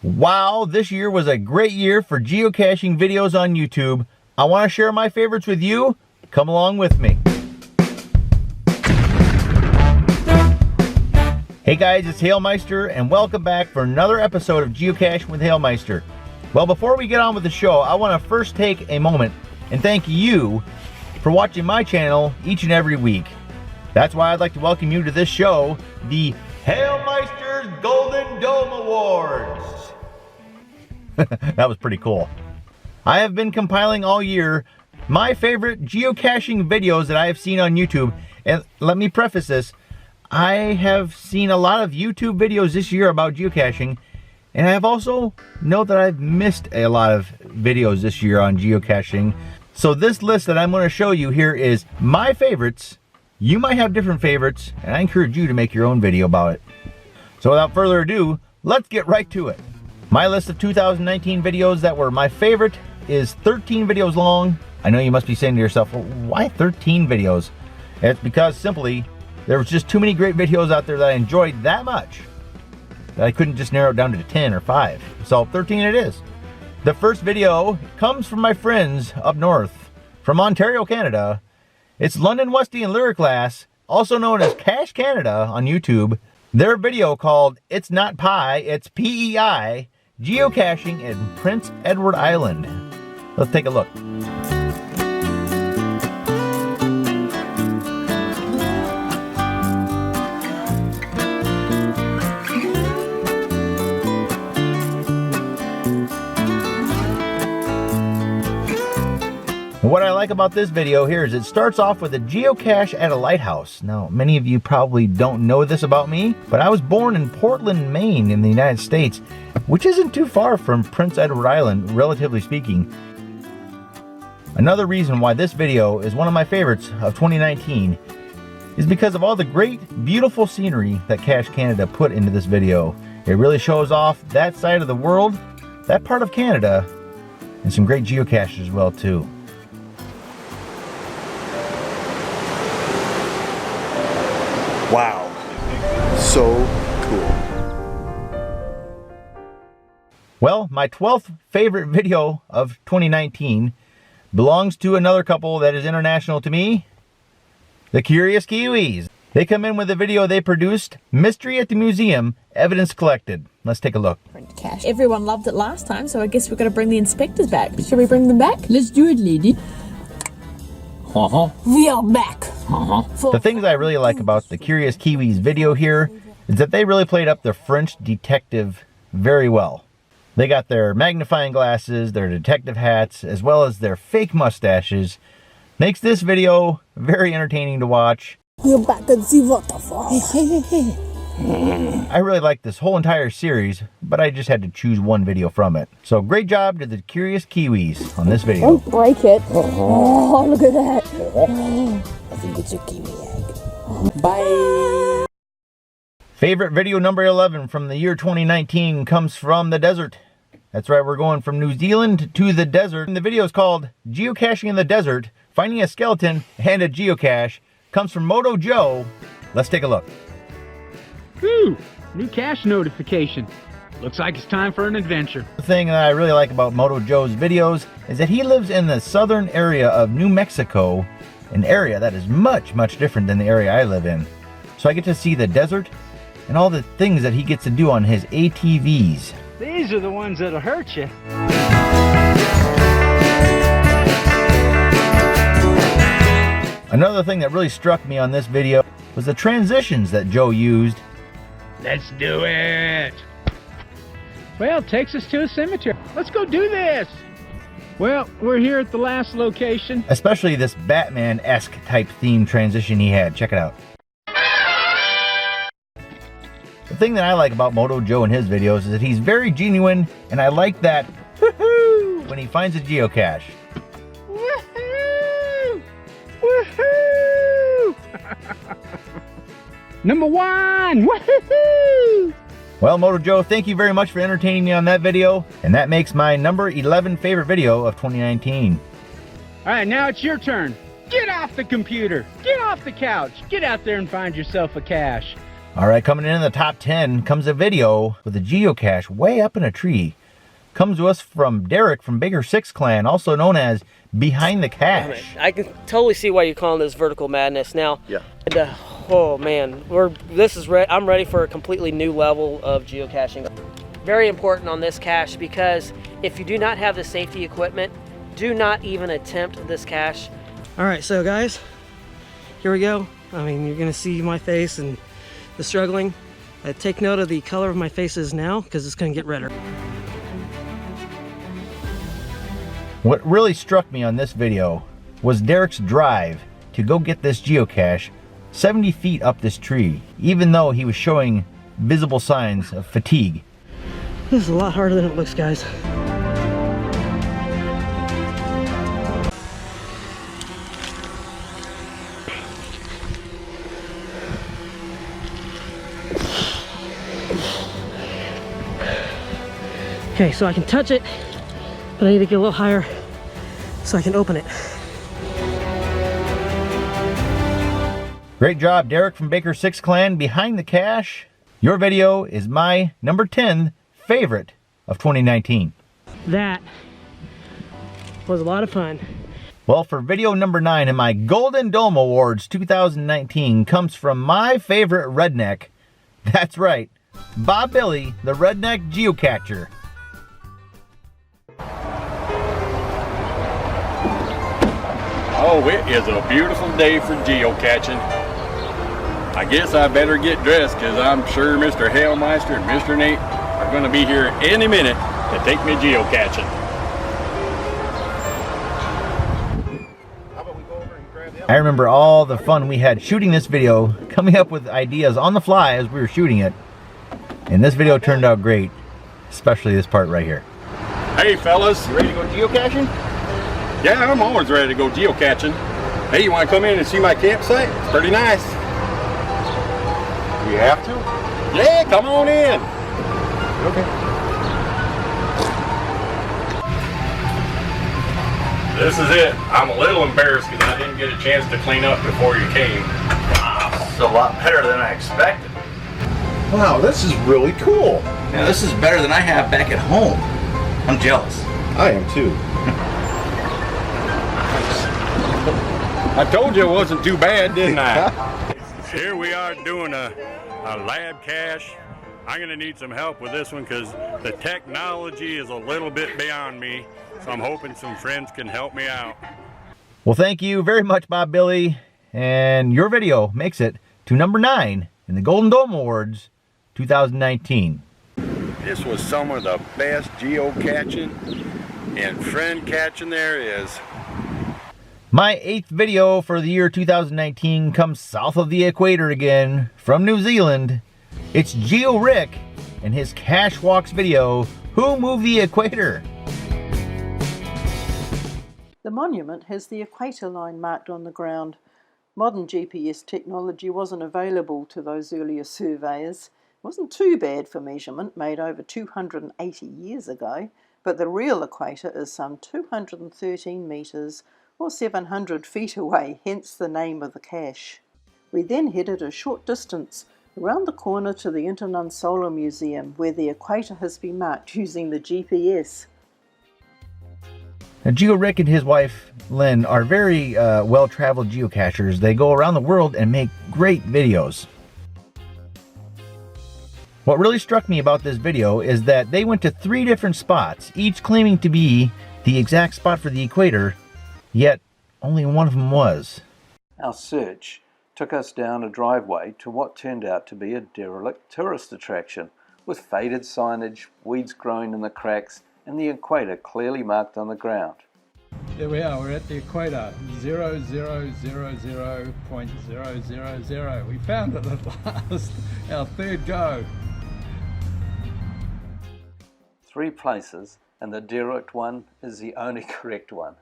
Wow, this year was a great year for geocaching videos on YouTube. I want to share my favorites with you. Come along with me. Hey guys, it's Halemeister and welcome back for another episode of Geocaching with Halemeister. Well, before we get on with the show, I want to first take a moment and thank you for watching my channel each and every week. That's why I'd like to welcome you to this show, the Halemeister's Golden Dome Awards. That was pretty cool. I have been compiling all year my favorite geocaching videos that I have seen on YouTube. And let me preface this. I have seen a lot of YouTube videos this year about geocaching. And I have also noted that I've missed a lot of videos this year on geocaching. So this list that I'm going to show you here is my favorites. You might have different favorites, and I encourage you to make your own video about it. So without further ado, let's get right to it. My list of 2019 videos that were my favorite is 13 videos long. I know you must be saying to yourself, well, why 13 videos? It's because simply, there was just too many great videos out there that I enjoyed that much that I couldn't just narrow it down to 10 or 5. So 13 it is. The first video comes from my friends up north, from Ontario, Canada. It's London Westy and Lyric Lass, also known as Cache Canada on YouTube. Their video called It's Not Pie, It's PEI, Geocaching in Prince Edward Island. Let's take a look. What I like about this video here is it starts off with a geocache at a lighthouse. Now, many of you probably don't know this about me, but I was born in Portland, Maine in the United States, which isn't too far from Prince Edward Island, relatively speaking. Another reason why this video is one of my favorites of 2019 is because of all the great, beautiful scenery that Cache Canada put into this video. It really shows off that side of the world, that part of Canada, and some great geocaches as well too. Wow, so cool. Well, my 12th favorite video of 2019 belongs to another couple that is international to me, the Curious Kiwis. They come in with a video they produced, Mystery at the Museum, Evidence Collected. Let's take a look. Everyone loved it last time, so I guess we've got to bring the inspectors back. Should we bring them back? Let's do it, lady. We are back. The things I really like about the Curious Kiwis video here is that they really played up their French detective very well. They got their magnifying glasses, their detective hats, as well as their fake mustaches. Makes this video very entertaining to watch. We're back at the waterfall. Hey. I really like this whole entire series, but I just had to choose one video from it. So great job to the Curious Kiwis on this video. Don't break it. Oh, look at that. I think it's a kiwi egg. Bye. Favorite video number 11 from the year 2019 comes from the desert. That's right, we're going from New Zealand to the desert. And the video is called Geocaching in the Desert, Finding a Skeleton and a Geocache. Comes from Moto Joe. Let's take a look. Whew, new cache notification. Looks like it's time for an adventure. The thing that I really like about Moto Joe's videos is that he lives in the southern area of New Mexico, an area that is much, much different than the area I live in. So I get to see the desert and all the things that he gets to do on his ATVs. These are the ones that'll hurt you. Another thing that really struck me on this video was the transitions that Joe used. Let's do it. Well, it takes us to a cemetery. Let's go do this. Well, we're here at the last location. Especially this Batman-esque type theme transition he had. Check it out. The thing that I like about Moto Joe and his videos is that he's very genuine, and I like that woohoo when he finds a geocache. Woohoo! Woohoo! Number 1! Woohoo! Well, Moto Joe, thank you very much for entertaining me on that video, and that makes my number 11 favorite video of 2019. All right, now it's your turn. Get off the computer. Get off the couch. Get out there and find yourself a cache. All right, coming in the top 10 comes a video with a geocache way up in a tree. Comes to us from Derek from Baker 6 Clan, also known as Behind the Cache. I can totally see why you're calling this vertical madness now. Yeah. Oh man, I'm ready for a completely new level of geocaching. Very important on this cache because if you do not have the safety equipment, do not even attempt this cache. All right, so guys, here we go. I mean, you're gonna see my face and the struggling. Take note of the color of my faces now because it's gonna get redder. What really struck me on this video was Derek's drive to go get this geocache 70 feet up this tree, even though he was showing visible signs of fatigue. This is a lot harder than it looks, guys. Okay, so I can touch it, but I need to get a little higher so I can open it. Great job, Derek from Baker 6 Clan, Behind the Cache. Your video is my number 10 favorite of 2019. That was a lot of fun. Well, for video number 9 in my Golden Dome Awards 2019 comes from my favorite redneck. That's right, Bob Billy, the redneck geocacher. Oh, it is a beautiful day for geocaching. I guess I better get dressed because I'm sure Mr. Halemeister and Mr. Nate are going to be here any minute to take me geocaching. I remember all the fun we had shooting this video, coming up with ideas on the fly as we were shooting it. And this video turned out great, especially this part right here. Hey fellas. You ready to go geocaching? Yeah, I'm always ready to go geocaching. Hey, you want to come in and see my campsite? It's pretty nice. We have to? Yeah, come on in. Okay. This is it. I'm a little embarrassed because I didn't get a chance to clean up before you came. Wow, this is a lot better than I expected. Wow, this is really cool. Yeah, this is better than I have back at home. I'm jealous. I am too. I told you it wasn't too bad, didn't I? Here we are doing a lab cache. I'm gonna need some help with this one because the technology is a little bit beyond me. So I'm hoping some friends can help me out. Well, thank you very much, Bob Billy. And your video makes it to number 9 in the Golden Dome Awards 2019. This was some of the best geocaching and friend catching there is. My 8th video for the year 2019 comes south of the equator again, from New Zealand. It's Geo Rick and his Cache Walks video, Who Moved the Equator? The monument has the equator line marked on the ground. Modern GPS technology wasn't available to those earlier surveyors. It wasn't too bad for measurement made over 280 years ago, but the real equator is some 213 metres or 700 feet away, hence the name of the cache. We then headed a short distance around the corner to the Internon Solar Museum, where the equator has been marked using the GPS. Now, Geo Rick and his wife, Lynn, are very well-traveled geocachers. They go around the world and make great videos. What really struck me about this video is that they went to 3 different spots, each claiming to be the exact spot for the equator, yet only one of them was. Our search took us down a driveway to what turned out to be a derelict tourist attraction, with faded signage, weeds growing in the cracks, and the equator clearly marked on the ground. There we are, we're at the equator, 0000.000. We found it at last, our 3rd go. 3 places, and the derelict one is the only correct one.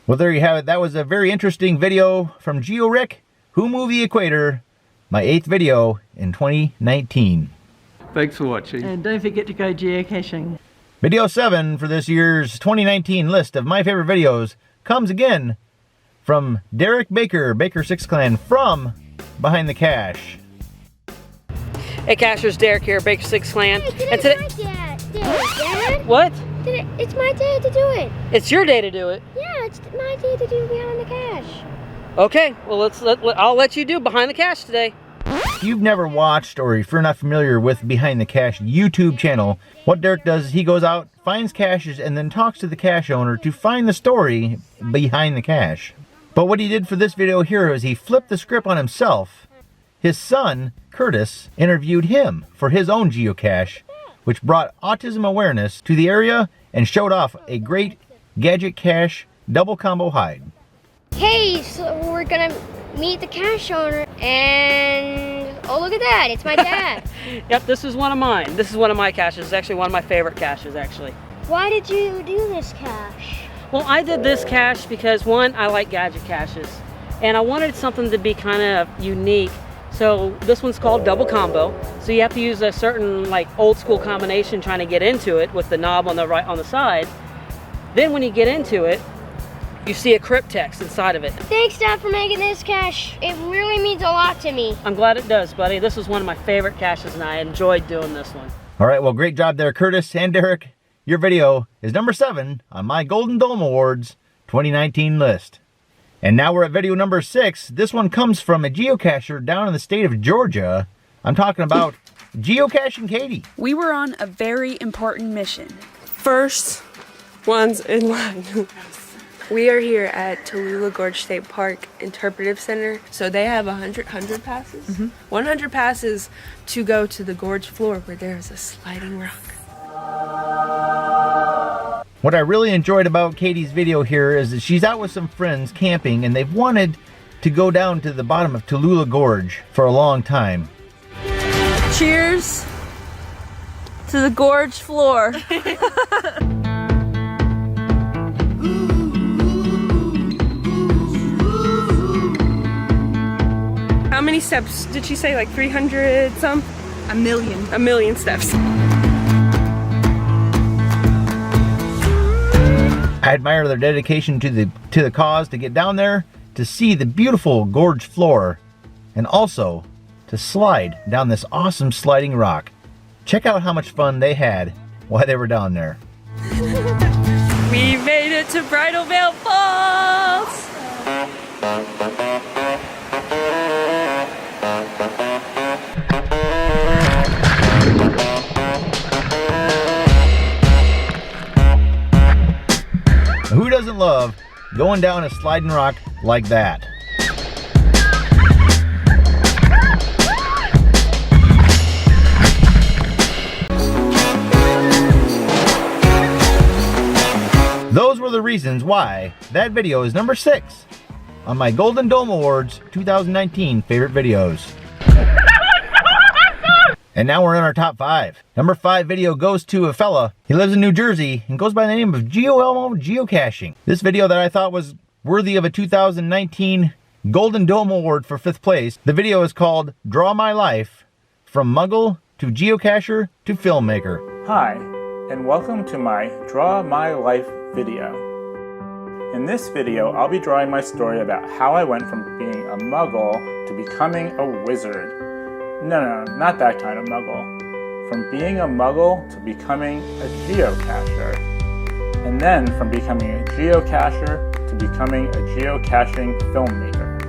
Well, there you have it. That was a very interesting video from Geo Rick, Who Moved the Equator, my 8th video in 2019. Thanks for watching. And don't forget to go geocaching. Video 7 for this year's 2019 list of my favorite videos comes again from Derek Baker, Baker 6 Clan, from Behind the Cache. Hey Cashers, Derek here, Baker 6 Clan. Hey, and today my dad. What? It's my day to do it. It's your day to do it. Yeah, it's my day to do Behind the Cache. Okay, well I'll let you do Behind the Cache today. If you've never watched, or if you're not familiar with Behind the Cache YouTube channel, what Derek does is he goes out, finds caches, and then talks to the cache owner to find the story behind the cache. But what he did for this video here is he flipped the script on himself. His son, Curtis, interviewed him for his own geocache, which brought autism awareness to the area and showed off a great gadget cache double combo hide. Hey, so we're gonna meet the cache owner, and oh, look at that, it's my dad. Yep, this is one of mine. This is one of my caches. It's actually one of my favorite caches, actually. Why did you do this cache? Well, I did this cache because, one, I like gadget caches, and I wanted something to be kind of unique. So this one's called double combo. So you have to use a certain like old school combination trying to get into it with the knob on the right on the side. Then when you get into it, you see a cryptex inside of it. Thanks, Dad, for making this cache. It really means a lot to me. I'm glad it does, buddy. This is one of my favorite caches, and I enjoyed doing this one. All right, well, great job there, Curtis and Derek. Your video is number 7 on my Golden Dome Awards 2019 list. And now we're at video number 6. This one comes from a geocacher down in the state of Georgia. I'm talking about Geocaching Katie. We were on a very important mission. First ones in line. We are here at Tallulah Gorge State Park Interpretive Center. So they have 100 passes. 100 passes to go to the gorge floor where there is a sliding rock. What I really enjoyed about Katie's video here is that she's out with some friends camping and they've wanted to go down to the bottom of Tallulah Gorge for a long time. Cheers to the gorge floor. How many steps did she say? Like 300 some? A million. A million steps. I admire their dedication to the cause to get down there, to see the beautiful gorge floor, and also to slide down this awesome sliding rock. Check out how much fun they had while they were down there. We made it to Bridal Veil Falls! Who doesn't love going down a sliding rock like that? Those were the reasons why that video is number 6 on my Golden Dome Awards 2019 favorite videos. And now we're in our top 5. Number 5 video goes to a fella. He lives in New Jersey and goes by the name of Geo Elmo Geocaching. This video that I thought was worthy of a 2019 Golden Dome Award for 5th place. The video is called Draw My Life, From Muggle to Geocacher to Filmmaker. Hi, and welcome to my Draw My Life video. In this video, I'll be drawing my story about how I went from being a Muggle to becoming a wizard. No, not that kind of Muggle. From being a Muggle to becoming a geocacher. And then from becoming a geocacher to becoming a geocaching filmmaker.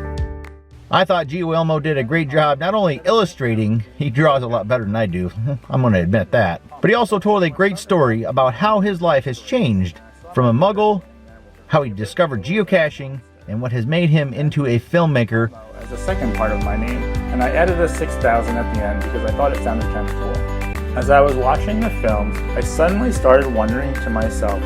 I thought Geo Elmo did a great job not only illustrating, he draws a lot better than I do, I'm going to admit that, but he also told a great story about how his life has changed from a Muggle, how he discovered geocaching, and what has made him into a filmmaker. As the second part of my name, and I added a 6000 at the end because I thought it sounded kind of cool. As I was watching the films, I suddenly started wondering to myself,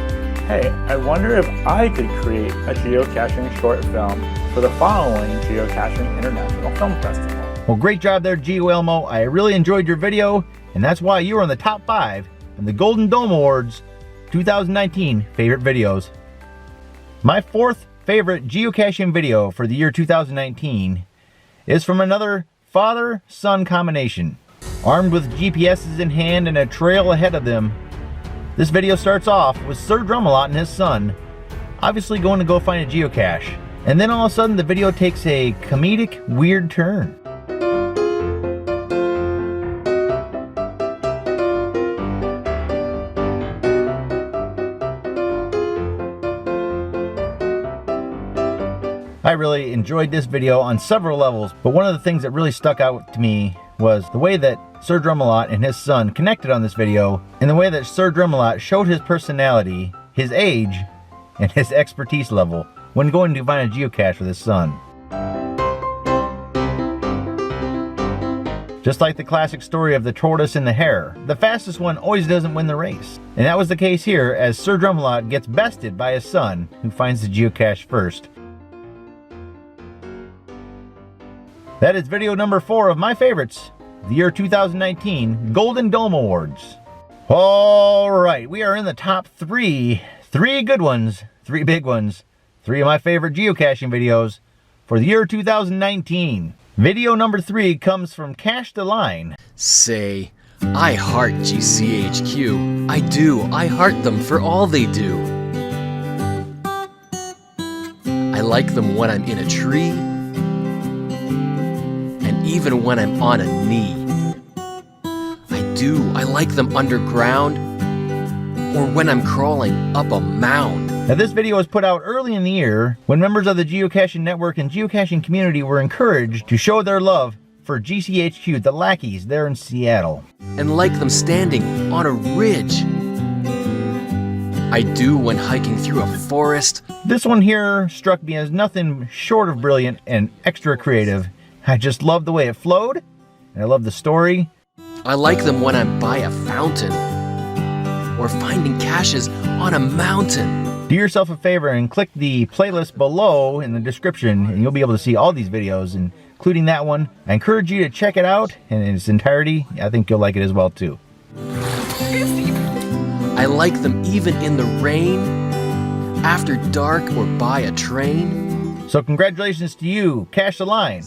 hey, I wonder if I could create a geocaching short film for the following Geocaching International Film Festival. Well, great job there, Geo Elmo. I really enjoyed your video, and that's why you are in the top 5 in the Golden Dome Awards 2019 favorite videos. My 4th favorite geocaching video for the year 2019 is from another father-son combination. Armed with GPSs in hand and a trail ahead of them, this video starts off with Sir Drumalot and his son obviously going to go find a geocache. And then all of a sudden the video takes a comedic, weird turn. I really enjoyed this video on several levels, but one of the things that really stuck out to me was the way that Sir Drumalot and his son connected on this video, and the way that Sir Drumalot showed his personality, his age, and his expertise level when going to find a geocache with his son. Just like the classic story of the tortoise and the hare, the fastest one always doesn't win the race. And that was the case here, as Sir Drumalot gets bested by his son, who finds the geocache first. That is video number 4 of my favorites, the year 2019 Golden Dome Awards. Alright, we are in the top 3. 3 good ones, 3 big ones, 3 of my favorite geocaching videos for the year 2019. Video number 3 comes from Cache the Line. Say, I heart GCHQ. I do. I heart them for all they do. I like them when I'm in a tree, and even when I'm on a knee. I do. I like them underground, or when I'm crawling up a mound. Now this video was put out early in the year when members of the Geocaching Network and geocaching community were encouraged to show their love for GCHQ, the lackeys there in Seattle. And like them standing on a ridge. I do when hiking through a forest. This one here struck me as nothing short of brilliant and extra creative. I just love the way it flowed, and I love the story. I like them when I'm by a fountain, or finding caches on a mountain. Do yourself a favor and click the playlist below in the description, and you'll be able to see all these videos, including that one. I encourage you to check it out in its entirety. I think you'll like it as well too. I like them even in the rain, after dark, or by a train. So congratulations to you, Cache the Line,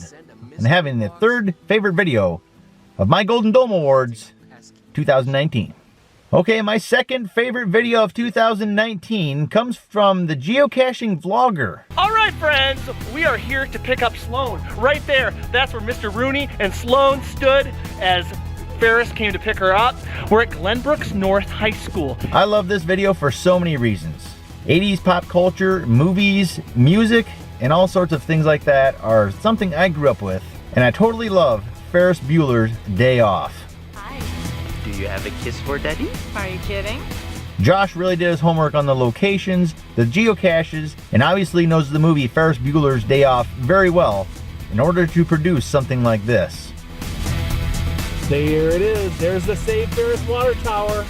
and having the 3rd favorite video of my Golden Dome Awards 2019. Okay, my 2nd favorite video of 2019 comes from the geocaching vlogger. All right, friends, we are here to pick up Sloan. Right there, that's where Mr. Rooney and Sloan stood as Ferris came to pick her up. We're at Glenbrooks North High School. I love this video for so many reasons. 80s pop culture, movies, music, and all sorts of things like that are something I grew up with, and I totally love Ferris Bueller's Day Off. Do you have a kiss for Daddy? Are you kidding? Josh really did his homework on the locations, the geocaches, and obviously knows the movie Ferris Bueller's Day Off very well in order to produce something like this. There it is. There's the Save Ferris water tower,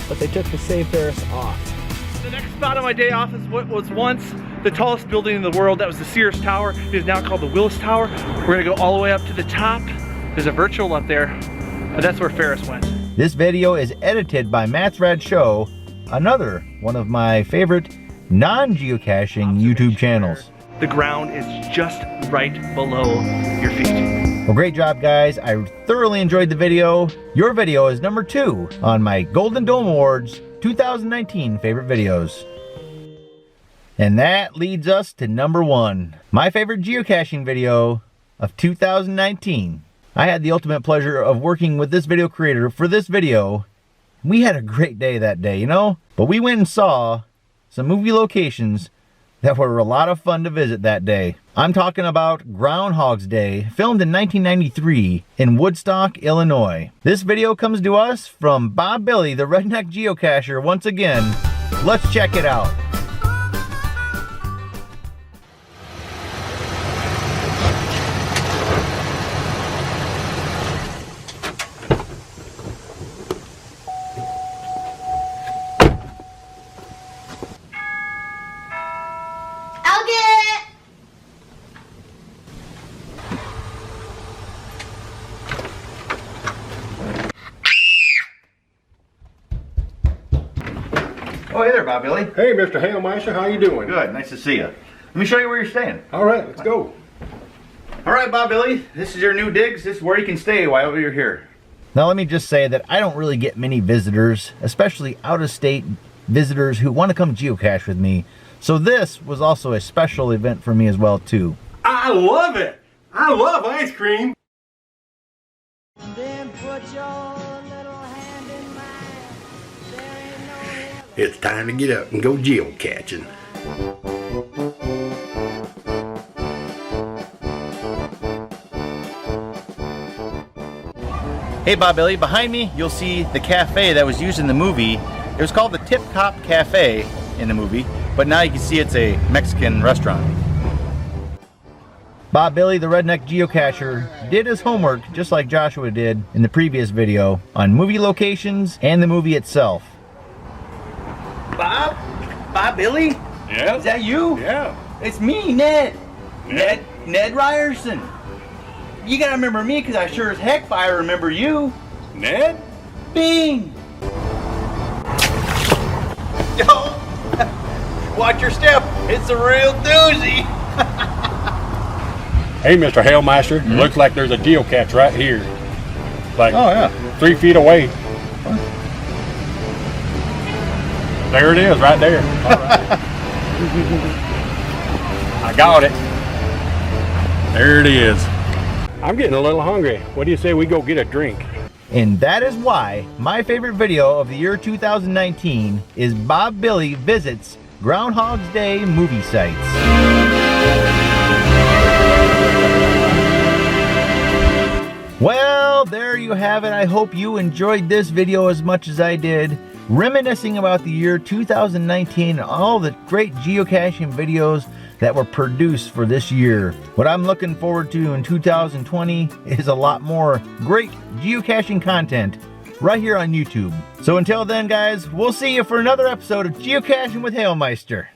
but they took the Save Ferris off. The next spot on my day off is what was once the tallest building in the world. That was the Sears Tower. It is now called the Willis Tower. We're gonna go all the way up to the top. There's a virtual up there. But that's where Ferris went. This video is edited by Matt's Rad Show, another one of my favorite non-geocaching YouTube channels. The ground is just right below your feet. Well, great job, guys. I thoroughly enjoyed the video. Your video is number 2 on my Golden Dome Awards 2019 favorite videos. And that leads us to number 1, my favorite geocaching video of 2019. I had the ultimate pleasure of working with this video creator for this video. We had a great day that day, you know? But we went and saw some movie locations that were a lot of fun to visit that day. I'm talking about Groundhog's Day, filmed in 1993 in Woodstock, Illinois. This video comes to us from Bob Billy, the Redneck Geocacher, once again. Let's check it out. Oh, hey there, Bob Billy. Hey, Mr. Halemeister, how you doing? Good, nice to see you. Let me show you where you're staying. All right, let's go. All right, Bob Billy, this is your new digs. This is where you can stay while you're here. Now, let me just say that I don't really get many visitors, especially out-of-state visitors who want to come geocache with me. So this was also a special event for me as well, too. I love it. I love ice cream. Then put your little hand in mine. There ain't no hell. It's time to get up and go geocaching. Hey Bob Billy, behind me you'll see the cafe that was used in the movie. It was called the Tip Top Cafe in the movie, but now you can see it's a Mexican restaurant. Bob Billy, the redneck geocacher, did his homework just like Joshua did in the previous video on movie locations and the movie itself. Bob Billy? Yeah? Is that you? Yeah. It's me, Ned. Ned Ryerson. You gotta remember me, because I sure as heck I remember you. Ned? Bing! Watch your step, it's a real doozy. Hey, Mr. Halemeister, it looks like there's a geocache right here. Like, oh, yeah. 3 feet away. There it is, right there. All right. I got it. There it is. I'm getting a little hungry. What do you say we go get a drink? And that is why my favorite video of the year 2019 is Bob Billy visits Groundhog's Day movie sites. Well, there you have it. I hope you enjoyed this video as much as I did, reminiscing about the year 2019 and all the great geocaching videos that were produced for this year. What I'm looking forward to in 2020 is a lot more great geocaching content right here on YouTube. So until then, guys, we'll see you for another episode of Geocaching with Halemeister.